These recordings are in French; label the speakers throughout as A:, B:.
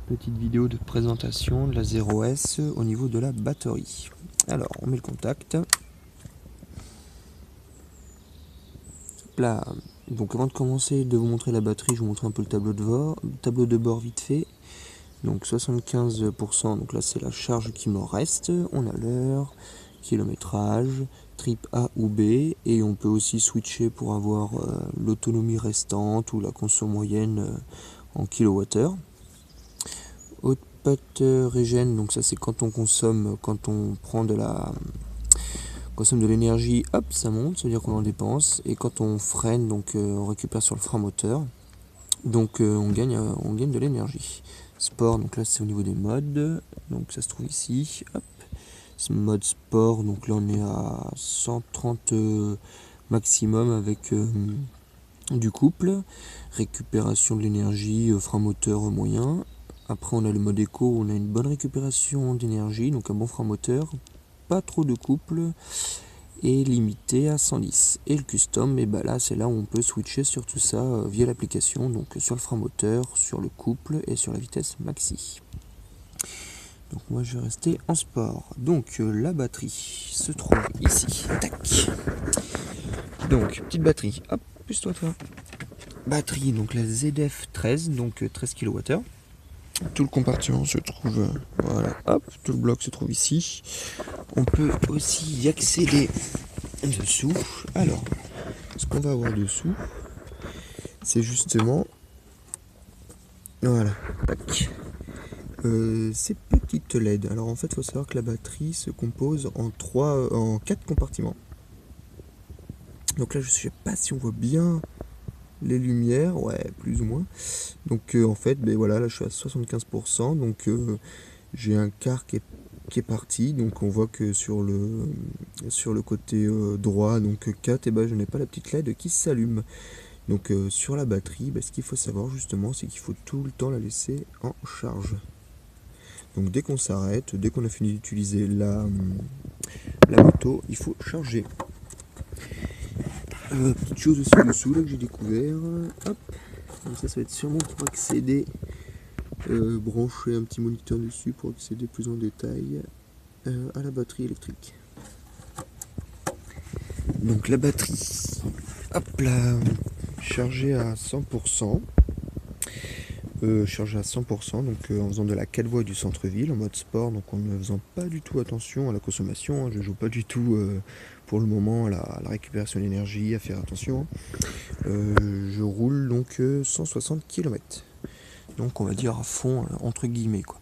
A: Petite vidéo de présentation de la 0S au niveau de la batterie. Alors, on met le contact. Là, donc avant de commencer de vous montrer la batterie, je vous montre un peu le tableau de bord vite fait. Donc 75%, donc là c'est la charge qui me reste. On a l'heure, kilométrage, trip A ou B, et on peut aussi switcher pour avoir l'autonomie restante ou la conso moyenne en kilowattheure. Output regen, donc ça c'est quand on consomme, quand on prend consomme de l'énergie, hop, ça monte, ça veut dire qu'on en dépense, et quand on freine, donc on récupère sur le frein moteur, donc on gagne de l'énergie. Sport, donc là c'est au niveau des modes, donc ça se trouve ici, hop, mode sport, donc là on est à 130 maximum avec du couple, récupération de l'énergie, frein moteur moyen. Après on a le mode éco, on a une bonne récupération d'énergie, donc un bon frein moteur, pas trop de couple et limité à 110. Et le custom, et bah là c'est là où on peut switcher sur tout ça via l'application, donc sur le frein moteur, sur le couple et sur la vitesse maxi. Donc moi je vais rester en sport. Donc la batterie se trouve ici. Tac. Donc petite batterie, hop, plus toi. Batterie, donc la ZF13, donc 13 kWh. Tout le compartiment se trouve, voilà, hop, tout le bloc se trouve ici. On peut aussi y accéder dessous. Alors, ce qu'on va avoir dessous, c'est justement, voilà, tac, ces petites LED. Alors en fait, il faut savoir que la batterie se compose en 4 compartiments. Donc là, je sais pas si on voit bien les lumières, ouais, plus ou moins. Donc en fait, ben voilà, là je suis à 75%, donc j'ai un quart qui est parti, donc on voit que sur le côté droit, donc 4, et ben je n'ai pas la petite LED qui s'allume. Donc sur la batterie, ben, ce qu'il faut savoir justement, c'est qu'il faut tout le temps la laisser en charge. Donc dès qu'on s'arrête, dès qu'on a fini d'utiliser la moto, il faut charger. Petite chose aussi dessous là que j'ai découvert, hop, donc ça va être sûrement pour accéder, brancher un petit moniteur dessus pour accéder plus en détail à la batterie électrique. Donc la batterie, hop là, chargée à 100%. Chargé à 100%, donc en faisant de la 4 voies du centre-ville en mode sport, donc en ne faisant pas du tout attention à la consommation, hein, je joue pas du tout pour le moment à la récupération d'énergie, à faire attention. Je roule donc 160 km, donc on va dire à fond entre guillemets quoi.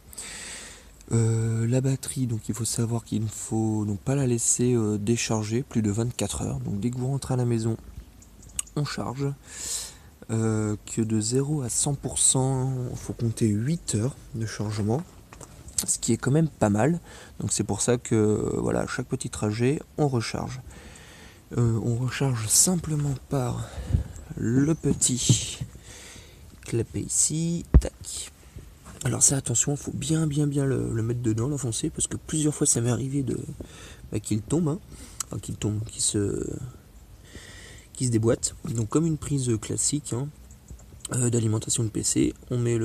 A: La batterie, donc il faut savoir qu'il ne faut donc pas la laisser décharger plus de 24 heures, donc dès que vous rentrez à la maison on charge. Que de 0 à 100%, il faut compter 8 heures de chargement, ce qui est quand même pas mal. Donc c'est pour ça que voilà, à chaque petit trajet, on recharge. On recharge simplement par le petit clapet ici, tac. Alors ça, attention, il faut bien le mettre dedans, l'enfoncer, parce que plusieurs fois ça m'est arrivé qu'il tombe, hein. Enfin qu'il tombe, qui se déboîte. Donc comme une prise classique hein, d'alimentation de PC, on met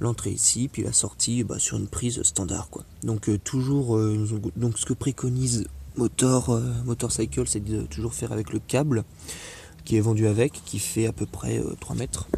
A: l'entrée ici, puis la sortie sur une prise standard quoi. Donc toujours donc ce que préconise Motorcycle, c'est de toujours faire avec le câble qui est vendu avec, qui fait à peu près 3 mètres.